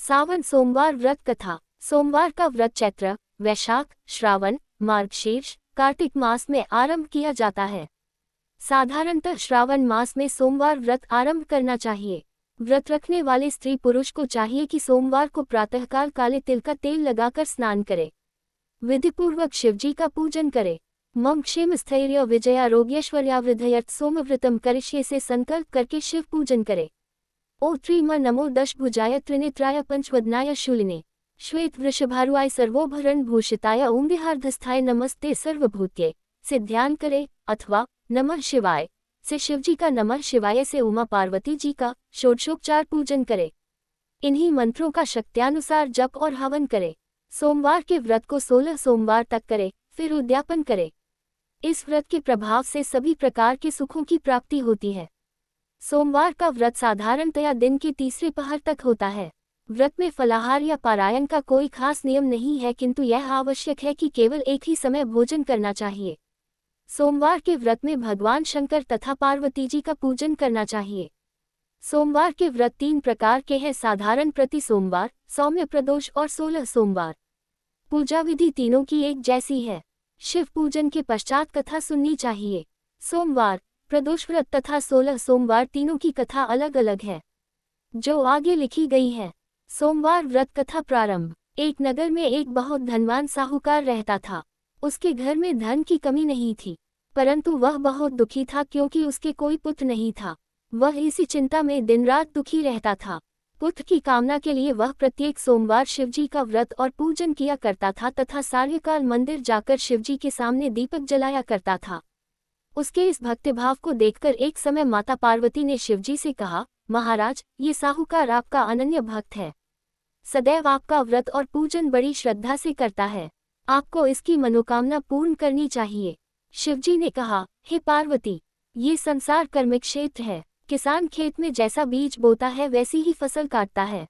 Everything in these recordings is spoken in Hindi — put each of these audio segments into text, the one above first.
सावन सोमवार व्रत कथा। सोमवार का व्रत चैत्र, वैशाख, श्रावण, मार्गशीर्ष, कार्तिक मास में आरंभ किया जाता है। साधारणतः श्रावण मास में सोमवार व्रत आरंभ करना चाहिए। व्रत रखने वाले स्त्री पुरुष को चाहिए कि सोमवार को प्रातःकाल काले तिल का तेल लगाकर स्नान करे, विधिपूर्वक शिवजी का पूजन करे। मम क्षेम स्थैर्य विजयारोग्यैश्वर्यावृद्धयर्थ सोमव्रतम करिष्ये से संकल्प करके शिव पूजन करे। ओ त्रीम नमो दशभुजाय त्रिनेत्राय पंचवदनाय शूलिने श्वेत वृषभारुआय सर्वोभरण भूषिताय ओम विहार्धस्थाय नमस्ते सर्वभूत्ये से ध्यान करे, अथवा नमः शिवाय से शिवजी का, नमः शिवाय से उमा पार्वती जी का षोडशोपचार पूजन करे। इन्हीं मंत्रों का शक्त्यानुसार जप और हवन करे। सोमवार के व्रत को 16 सोमवार तक करे, फिर उद्यापन करे। इस व्रत के प्रभाव से सभी प्रकार के सुखों की प्राप्ति होती है। सोमवार का व्रत साधारणतया दिन के तीसरे पहर तक होता है। व्रत में फलाहार या पारायण का कोई खास नियम नहीं है, किंतु यह आवश्यक है कि केवल एक ही समय भोजन करना चाहिए। सोमवार के व्रत में भगवान शंकर तथा पार्वती जी का पूजन करना चाहिए। सोमवार के व्रत 3 प्रकार के हैं: साधारण प्रति सोमवार, सौम्य प्रदोष और 16 सोमवार। पूजा विधि तीनों की एक जैसी है। शिव पूजन के पश्चात कथा सुननी चाहिए। सोमवार, प्रदोष व्रत तथा 16 सोमवार तीनों की कथा अलग अलग है, जो आगे लिखी गई है। सोमवार व्रत कथा प्रारंभ। एक नगर में एक बहुत धनवान साहूकार रहता था। उसके घर में धन की कमी नहीं थी, परंतु वह बहुत दुखी था क्योंकि उसके कोई पुत्र नहीं था। वह इसी चिंता में दिन रात दुखी रहता था। पुत्र की कामना के लिए वह प्रत्येक सोमवार शिवजी का व्रत और पूजन किया करता था तथा सायंकाल मंदिर जाकर शिवजी के सामने दीपक जलाया करता था। उसके इस भक्तिभाव को देखकर एक समय माता पार्वती ने शिवजी से कहा, महाराज, ये साहूकार आपका अनन्य भक्त है, सदैव आपका व्रत और पूजन बड़ी श्रद्धा से करता है। आपको इसकी मनोकामना पूर्ण करनी चाहिए। शिवजी ने कहा, हे पार्वती, ये संसार कर्मिक क्षेत्र है। किसान खेत में जैसा बीज बोता है वैसी ही फसल काटता है।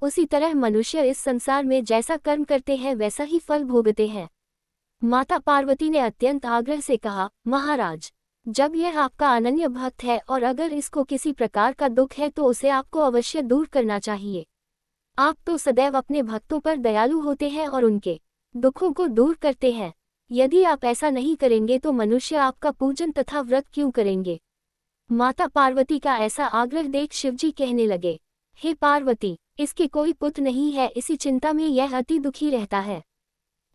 उसी तरह मनुष्य इस संसार में जैसा कर्म करते हैं वैसा ही फल भोगते हैं। माता पार्वती ने अत्यंत आग्रह से कहा, महाराज, जब यह आपका अनन्य भक्त है और अगर इसको किसी प्रकार का दुख है तो उसे आपको अवश्य दूर करना चाहिए। आप तो सदैव अपने भक्तों पर दयालु होते हैं और उनके दुखों को दूर करते हैं। यदि आप ऐसा नहीं करेंगे तो मनुष्य आपका पूजन तथा व्रत क्यों करेंगे। माता पार्वती का ऐसा आग्रह देख शिवजी कहने लगे, हे पार्वती, इसके कोई पुत्र नहीं है, इसी चिंता में यह अति दुखी रहता है।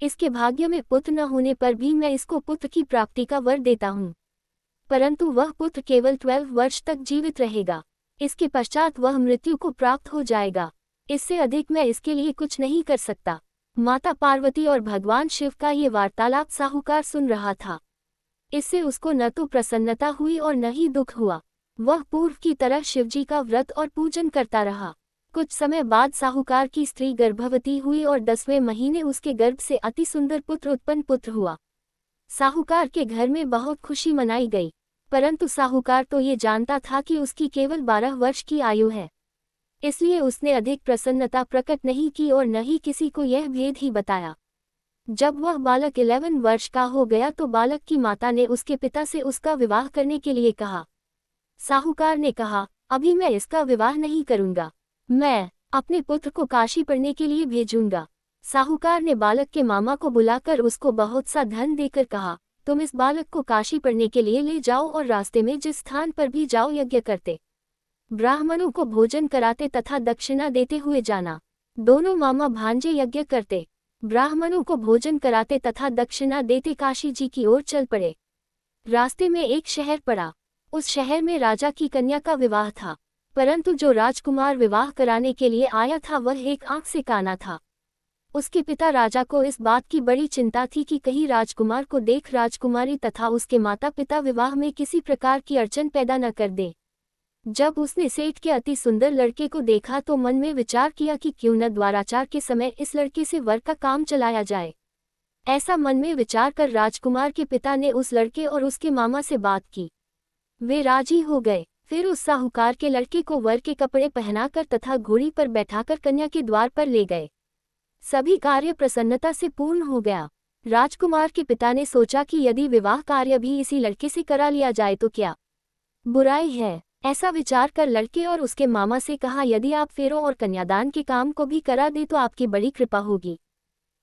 इसके भाग्य में पुत्र न होने पर भी मैं इसको पुत्र की प्राप्ति का वर देता हूँ, परंतु वह पुत्र केवल 12 वर्ष तक जीवित रहेगा। इसके पश्चात वह मृत्यु को प्राप्त हो जाएगा। इससे अधिक मैं इसके लिए कुछ नहीं कर सकता। माता पार्वती और भगवान शिव का ये वार्तालाप साहूकार सुन रहा था। इससे उसको न तो प्रसन्नता हुई और न ही दुख हुआ। वह पूर्व की तरह शिवजी का व्रत और पूजन करता रहा। कुछ समय बाद साहूकार की स्त्री गर्भवती हुई और 10वें महीने उसके गर्भ से अति सुंदर पुत्र हुआ। साहूकार के घर में बहुत खुशी मनाई गई, परंतु साहूकार तो ये जानता था कि उसकी केवल 12 वर्ष की आयु है, इसलिए उसने अधिक प्रसन्नता प्रकट नहीं की और न ही किसी को यह भेद ही बताया। जब वह बालक 11 वर्ष का हो गया तो बालक की माता ने उसके पिता से उसका विवाह करने के लिए कहा। साहूकार ने कहा, अभी मैं इसका विवाह नहीं करूंगा, मैं अपने पुत्र को काशी पढ़ने के लिए भेजूंगा। साहूकार ने बालक के मामा को बुलाकर उसको बहुत सा धन देकर कहा, तुम इस बालक को काशी पढ़ने के लिए ले जाओ और रास्ते में जिस स्थान पर भी जाओ यज्ञ करते, ब्राह्मणों को भोजन कराते तथा दक्षिणा देते हुए जाना। दोनों मामा भांजे यज्ञ करते, ब्राह्मणों को भोजन कराते तथा दक्षिणा देते काशी जी की ओर चल पड़े। रास्ते में एक शहर पड़ा। उस शहर में राजा की कन्या का विवाह था, परंतु जो राजकुमार विवाह कराने के लिए आया था वह एक आंख से काना था। उसके पिता राजा को इस बात की बड़ी चिंता थी कि कहीं राजकुमार को देख राजकुमारी तथा उसके माता पिता विवाह में किसी प्रकार की अड़चन पैदा न कर दे। जब उसने सेठ के अति सुंदर लड़के को देखा तो मन में विचार किया कि क्यों न द्वाराचार के समय इस लड़के से वर का काम चलाया जाए। ऐसा मन में विचार कर राजकुमार के पिता ने उस लड़के और उसके मामा से बात की। वे राजी हो गए। फिर उस साहूकार के लड़के को वर के कपड़े पहनाकर तथा घोड़ी पर बैठाकर कन्या के द्वार पर ले गए। सभी कार्य प्रसन्नता से पूर्ण हो गया। राजकुमार के पिता ने सोचा कि यदि विवाह कार्य भी इसी लड़के से करा लिया जाए तो क्या बुराई है। ऐसा विचार कर लड़के और उसके मामा से कहा, यदि आप फेरों और कन्यादान के काम को भी करा दे तो आपकी बड़ी कृपा होगी।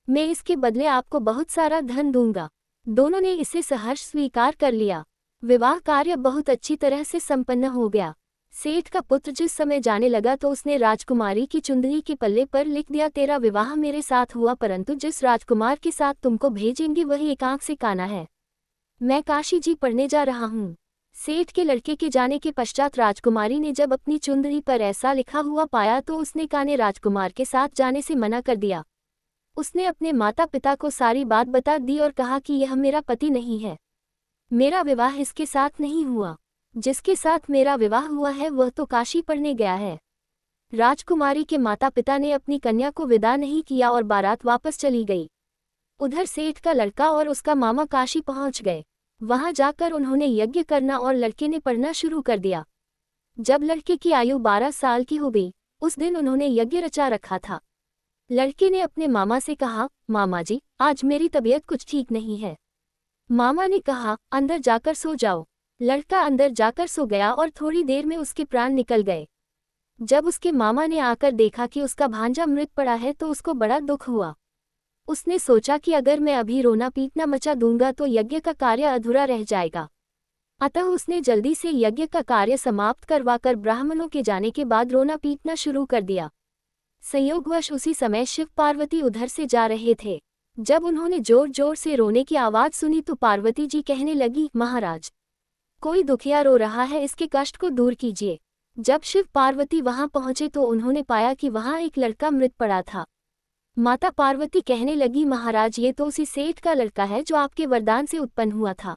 मैं इसके बदले आपको बहुत सारा धन दूंगा। दोनों ने इसे सहर्ष स्वीकार कर लिया। विवाह कार्य बहुत अच्छी तरह से संपन्न हो गया। सेठ का पुत्र जिस समय जाने लगा तो उसने राजकुमारी की चुंदरी के पल्ले पर लिख दिया, तेरा विवाह मेरे साथ हुआ, परंतु जिस राजकुमार के साथ तुमको भेजेंगे वही एक आंख से काना है। मैं काशी जी पढ़ने जा रहा हूँ। सेठ के लड़के के जाने के पश्चात राजकुमारी ने जब अपनी चुंदरी पर ऐसा लिखा हुआ पाया तो उसने काने राजकुमार के साथ जाने से मना कर दिया। उसने अपने माता पिता को सारी बात बता दी और कहा कि यह मेरा पति नहीं है, मेरा विवाह इसके साथ नहीं हुआ। जिसके साथ मेरा विवाह हुआ है वह तो काशी पढ़ने गया है। राजकुमारी के माता पिता ने अपनी कन्या को विदा नहीं किया और बारात वापस चली गई। उधर सेठ का लड़का और उसका मामा काशी पहुंच गए। वहां जाकर उन्होंने यज्ञ करना और लड़के ने पढ़ना शुरू कर दिया। जब लड़के की आयु 12 साल की हो गई, उस दिन उन्होंने यज्ञ रचा रखा था। लड़के ने अपने मामा से कहा, मामा जी आज मेरी तबीयत कुछ ठीक नहीं है। मामा ने कहा, अंदर जाकर सो जाओ। लड़का अंदर जाकर सो गया और थोड़ी देर में उसके प्राण निकल गए। जब उसके मामा ने आकर देखा कि उसका भांजा मृत पड़ा है तो उसको बड़ा दुख हुआ। उसने सोचा कि अगर मैं अभी रोना पीटना मचा दूंगा तो यज्ञ का कार्य अधूरा रह जाएगा। अतः उसने जल्दी से यज्ञ का कार्य समाप्त करवाकर ब्राह्मणों के जाने के बाद रोना पीटना शुरू कर दिया। संयोगवश उसी समय शिव पार्वती उधर से जा रहे थे। जब उन्होंने जोर जोर से रोने की आवाज सुनी तो पार्वती जी कहने लगी, महाराज कोई दुखिया रो रहा है, इसके कष्ट को दूर कीजिए। जब शिव पार्वती वहां पहुंचे तो उन्होंने पाया कि वहां एक लड़का मृत पड़ा था। माता पार्वती कहने लगी, महाराज ये तो उसी सेठ का लड़का है जो आपके वरदान से उत्पन्न हुआ था।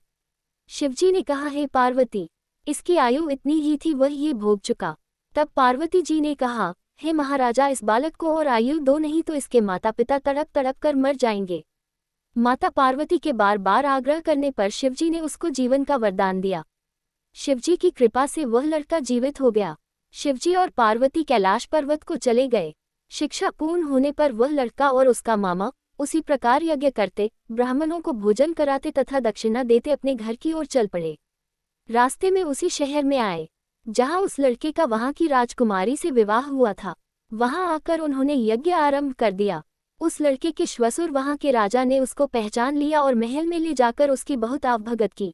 शिवजी ने कहा, हे पार्वती इसकी आयु इतनी ही थी, वह ये भोग चुका। तब पार्वती जी ने कहा, हे महाराजा इस बालक को और आयु दो, नहीं तो इसके माता पिता तड़प तड़प कर मर जाएंगे। माता पार्वती के बार बार आग्रह करने पर शिवजी ने उसको जीवन का वरदान दिया। शिवजी की कृपा से वह लड़का जीवित हो गया। शिवजी और पार्वती कैलाश पर्वत को चले गए। शिक्षा पूर्ण होने पर वह लड़का और उसका मामा उसी प्रकार यज्ञ करते, ब्राह्मणों को भोजन कराते तथा दक्षिणा देते अपने घर की ओर चल पड़े। रास्ते में उसी शहर में आए जहां उस लड़के का वहां की राजकुमारी से विवाह हुआ था। वहां आकर उन्होंने यज्ञ आरंभ कर दिया। उस लड़के के श्वसुर वहां के राजा ने उसको पहचान लिया और महल में ले जाकर उसकी बहुत आवभगत की।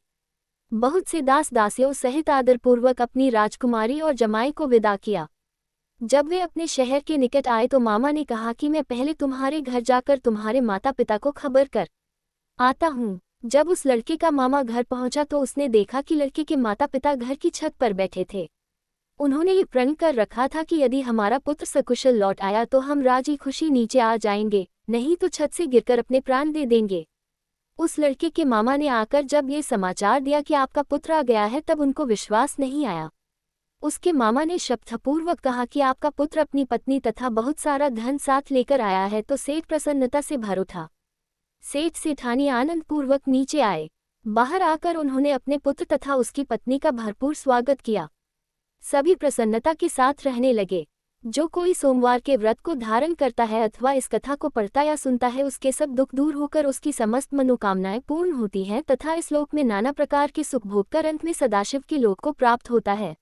बहुत से दास दासियों सहित आदरपूर्वक अपनी राजकुमारी और जमाई को विदा किया। जब वे अपने शहर के निकट आए तो मामा ने कहा कि मैं पहले तुम्हारे घर जाकर तुम्हारे माता पिता को खबर कर आता हूँ। जब उस लड़के का मामा घर पहुंचा तो उसने देखा कि लड़के के माता पिता घर की छत पर बैठे थे। उन्होंने ये प्रण कर रखा था कि यदि हमारा पुत्र सकुशल लौट आया तो हम राजी खुशी नीचे आ जाएंगे, नहीं तो छत से गिरकर अपने प्राण दे देंगे। उस लड़के के मामा ने आकर जब ये समाचार दिया कि आपका पुत्र आ गया है तब उनको विश्वास नहीं आया। उसके मामा ने शपथपूर्वक कहा कि आपका पुत्र अपनी पत्नी तथा बहुत सारा धन साथ लेकर आया है, तो सेठ प्रसन्नता से भर उठा। सेठ सेठानी आनंदपूर्वक नीचे आए। बाहर आकर उन्होंने अपने पुत्र तथा उसकी पत्नी का भरपूर स्वागत किया। सभी प्रसन्नता के साथ रहने लगे। जो कोई सोमवार के व्रत को धारण करता है अथवा इस कथा को पढ़ता या सुनता है उसके सब दुख दूर होकर उसकी समस्त मनोकामनाएं पूर्ण होती हैं तथा इस लोक में नाना प्रकार के सुख भोग कर अंत में सदाशिव के लोक को प्राप्त होता है।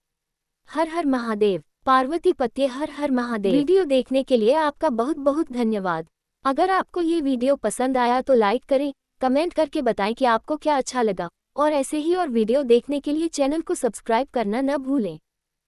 हर हर महादेव। पार्वती पत्ये हर हर महादेव। वीडियो देखने के लिए आपका बहुत बहुत धन्यवाद। अगर आपको ये वीडियो पसंद आया तो लाइक करें, कमेंट करके बताएं कि आपको क्या अच्छा लगा और ऐसे ही और वीडियो देखने के लिए चैनल को सब्सक्राइब करना न भूलें।